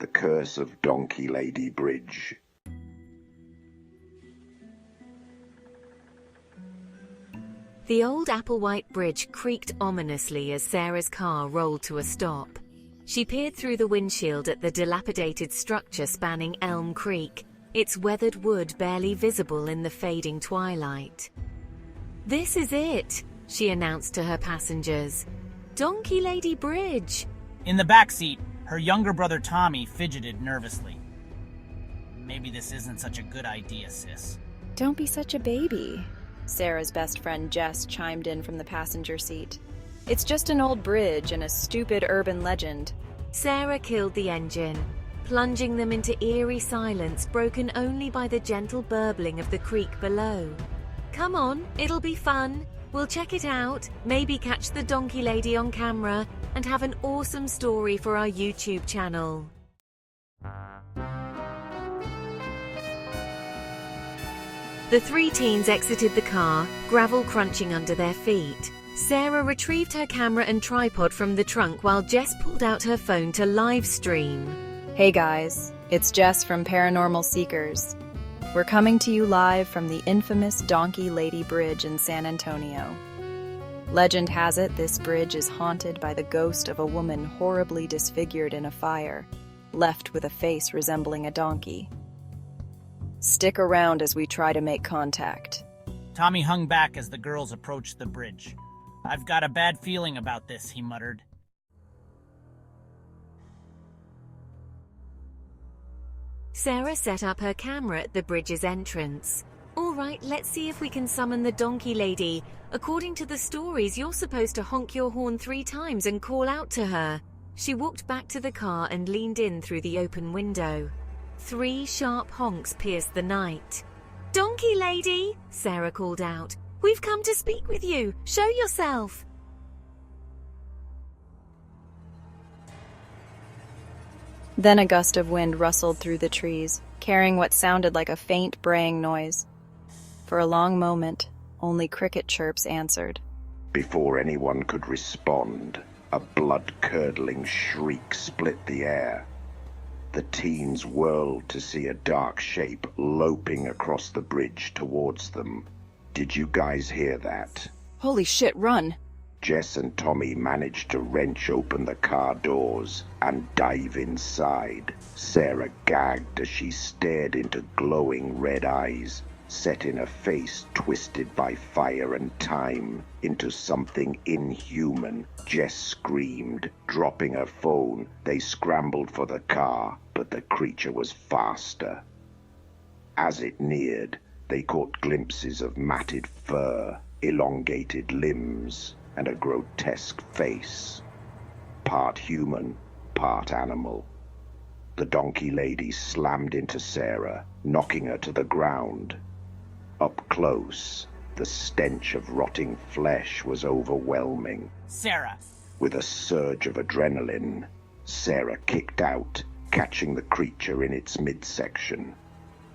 The Curse of Donkey Lady Bridge. The old Applewhite Bridge creaked ominously as Sarah's car rolled to a stop. She peered through the windshield at the dilapidated structure spanning Elm Creek, its weathered wood barely visible in the fading twilight. "This is it," she announced to her passengers. "Donkey Lady Bridge." In the back seat, her younger brother Tommy fidgeted nervously. "Maybe this isn't such a good idea, sis." "Don't be such a baby," Sarah's best friend Jess chimed in from the passenger seat. "It's just an old bridge and a stupid urban legend." Sarah killed the engine, plunging them into eerie silence broken only by the gentle burbling of the creek below. "Come on, it'll be fun. We'll check it out, maybe catch the donkey lady on camera, and have an awesome story for our YouTube channel." The three teens exited the car, gravel crunching under their feet. Sarah retrieved her camera and tripod from the trunk while Jess pulled out her phone to live stream. "Hey guys, it's Jess from Paranormal Seekers. We're coming to you live from the infamous Donkey Lady Bridge in San Antonio. Legend has it this bridge is haunted by the ghost of a woman horribly disfigured in a fire, left with a face resembling a donkey. Stick around as we try to make contact." Tommy hung back as the girls approached the bridge. "I've got a bad feeling about this," he muttered. Sarah set up her camera at the bridge's entrance. "All right, let's see if we can summon the donkey lady. According to the stories, you're supposed to honk your horn 3 times and call out to her." She walked back to the car and leaned in through the open window. 3 sharp honks pierced the night. "Donkey lady," Sarah called out. "We've come to speak with you. Show yourself." Then a gust of wind rustled through the trees, carrying what sounded like a faint braying noise. For a long moment, only cricket chirps answered. Before anyone could respond, a blood-curdling shriek split the air. The teens whirled to see a dark shape loping across the bridge towards them. Did you guys hear that? "Holy shit, run!" Jess and Tommy managed to wrench open the car doors and dive inside. Sarah gagged as she stared into glowing red eyes, set in a face twisted by fire and time into something inhuman. Jess screamed. Dropping her phone, they scrambled for the car, but the creature was faster. As it neared, they caught glimpses of matted fur, elongated limbs, and a grotesque face. Part human, part animal. The donkey lady slammed into Sarah, knocking her to the ground. Up close, the stench of rotting flesh was overwhelming. "Sarah!" With a surge of adrenaline, Sarah kicked out, catching the creature in its midsection.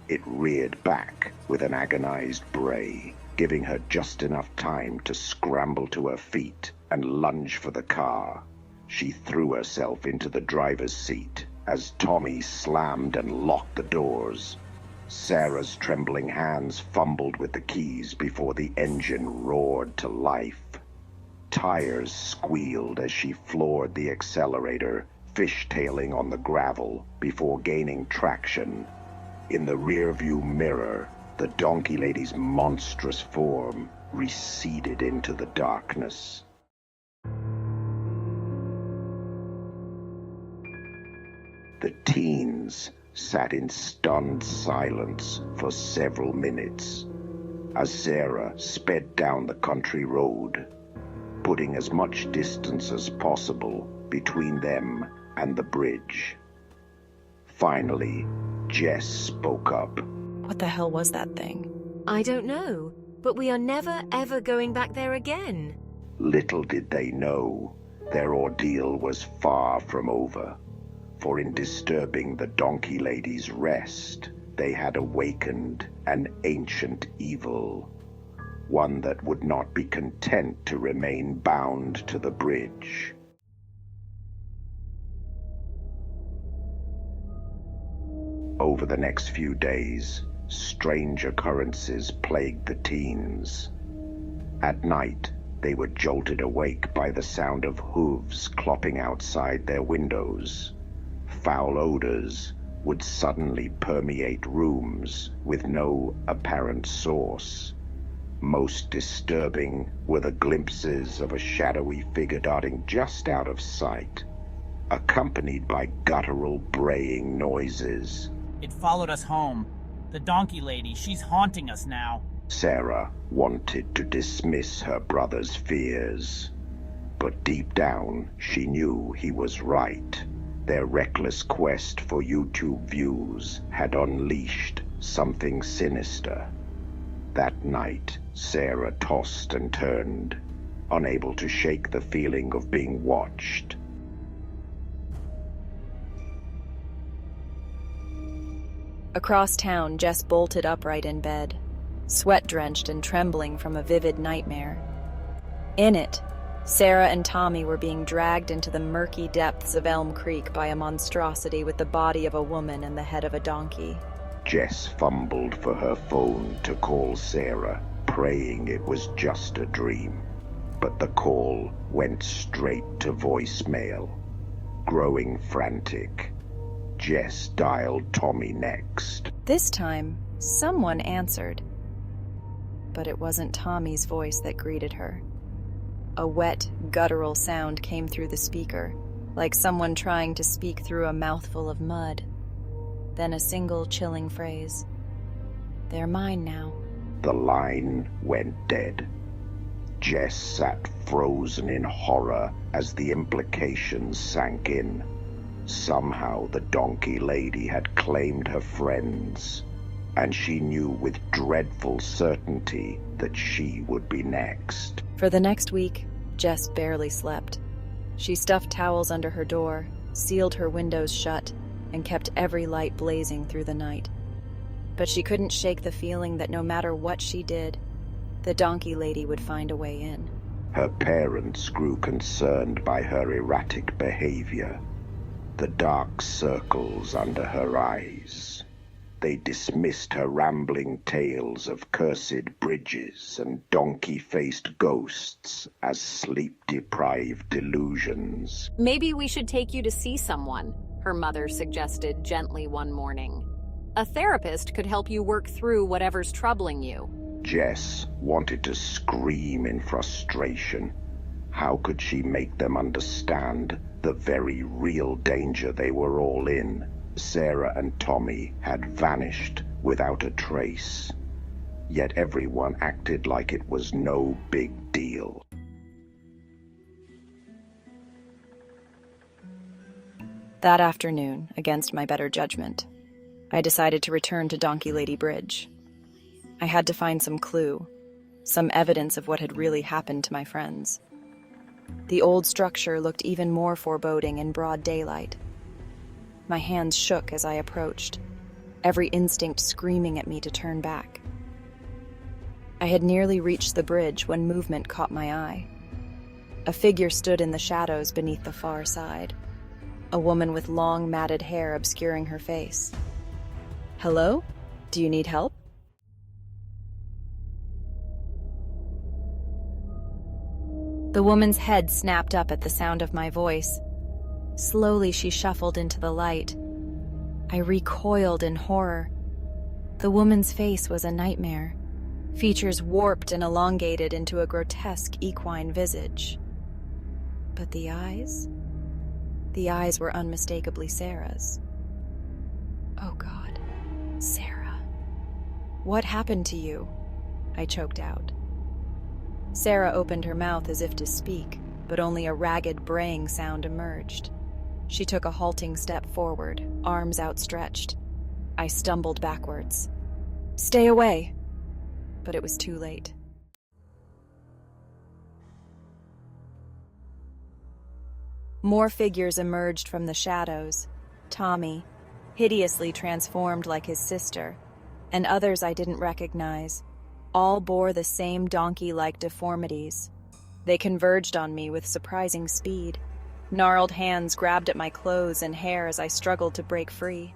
It reared back with an agonized bray, giving her just enough time to scramble to her feet and lunge for the car. She threw herself into the driver's seat as Tommy slammed and locked the doors. Sarah's trembling hands fumbled with the keys before the engine roared to life. Tires squealed as she floored the accelerator, fishtailing on the gravel before gaining traction. In the rearview mirror, the donkey lady's monstrous form receded into the darkness. The teens sat in stunned silence for several minutes as Sarah sped down the country road, putting as much distance as possible between them and the bridge. Finally, Jess spoke up. "What the hell was that thing?" "I don't know, but we are never ever going back there again." Little did they know, their ordeal was far from over. For in disturbing the donkey lady's rest, they had awakened an ancient evil, one that would not be content to remain bound to the bridge. Over the next few days, strange occurrences plagued the teens. At night, they were jolted awake by the sound of hooves clopping outside their windows. Foul odors would suddenly permeate rooms with no apparent source. Most disturbing were the glimpses of a shadowy figure darting just out of sight, accompanied by guttural braying noises. It followed us home. The donkey lady, she's haunting us now. Sarah wanted to dismiss her brother's fears, but deep down she knew he was right. Their reckless quest for YouTube views had unleashed something sinister. That night, Sarah tossed and turned, unable to shake the feeling of being watched. Across town, Jess bolted upright in bed, sweat-drenched and trembling from a vivid nightmare. In it, Sarah and Tommy were being dragged into the murky depths of Elm Creek by a monstrosity with the body of a woman and the head of a donkey. Jess fumbled for her phone to call Sarah, praying it was just a dream. But the call went straight to voicemail. Growing frantic, Jess dialed Tommy next. This time, someone answered. But it wasn't Tommy's voice that greeted her. A wet, guttural sound came through the speaker, like someone trying to speak through a mouthful of mud. Then a single chilling phrase. "They're mine now." The line went dead. Jess sat frozen in horror as the implications sank in. Somehow the donkey lady had claimed her friends, and she knew with dreadful certainty that she would be next. For the next week, Jess barely slept. She stuffed towels under her door, sealed her windows shut, and kept every light blazing through the night. But she couldn't shake the feeling that no matter what she did, the donkey lady would find a way in. Her parents grew concerned by her erratic behavior, the dark circles under her eyes. They dismissed her rambling tales of cursed bridges and donkey-faced ghosts as sleep-deprived delusions. "Maybe we should take you to see someone," her mother suggested gently one morning. "A therapist could help you work through whatever's troubling you." Jess wanted to scream in frustration. How could she make them understand the very real danger they were all in? Sarah and Tommy had vanished without a trace, yet everyone acted like it was no big deal. That afternoon, against my better judgment, I decided to return to Donkey Lady Bridge. I had to find some clue, some evidence of what had really happened to my friends. The old structure looked even more foreboding in broad daylight. My hands shook as I approached, every instinct screaming at me to turn back. I had nearly reached the bridge when movement caught my eye. A figure stood in the shadows beneath the far side, a woman with long matted hair obscuring her face. "Hello? Do you need help?" The woman's head snapped up at the sound of my voice. Slowly she shuffled into the light. I recoiled in horror. The woman's face was a nightmare, features warped and elongated into a grotesque equine visage. But the eyes? The eyes were unmistakably Sarah's. Oh God, Sarah. "What happened to you?" I choked out. Sarah opened her mouth as if to speak, but only a ragged braying sound emerged. She took a halting step forward, arms outstretched. I stumbled backwards. "Stay away!" But it was too late. More figures emerged from the shadows. Tommy, hideously transformed like his sister, and others I didn't recognize. All bore the same donkey-like deformities. They converged on me with surprising speed. Gnarled hands grabbed at my clothes and hair as I struggled to break free.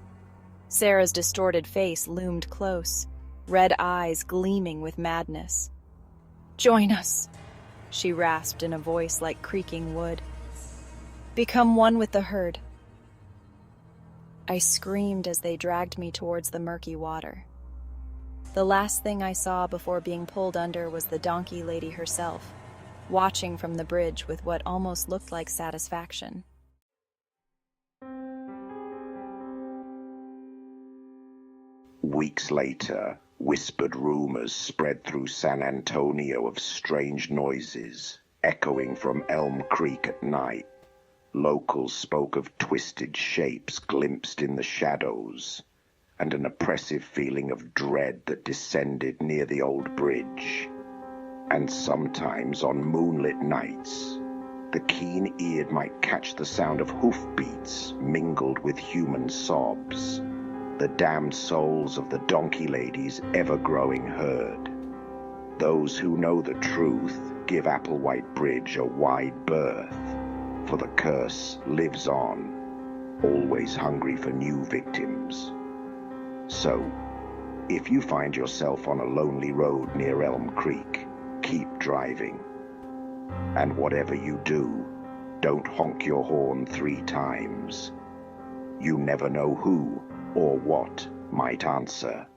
Sarah's distorted face loomed close, red eyes gleaming with madness. "Join us," she rasped in a voice like creaking wood. "Become one with the herd." I screamed as they dragged me towards the murky water. The last thing I saw before being pulled under was the donkey lady herself, watching from the bridge with what almost looked like satisfaction. Weeks later, whispered rumors spread through San Antonio of strange noises echoing from Elm Creek at night. Locals spoke of twisted shapes glimpsed in the shadows, and an oppressive feeling of dread that descended near the old bridge. And sometimes on moonlit nights, the keen-eared might catch the sound of hoofbeats mingled with human sobs, the damned souls of the donkey lady's ever-growing herd. Those who know the truth give Applewhite Bridge a wide berth, for the curse lives on, always hungry for new victims. So, if you find yourself on a lonely road near Elm Creek, keep driving. And whatever you do, don't honk your horn 3 times. You never know who or what might answer.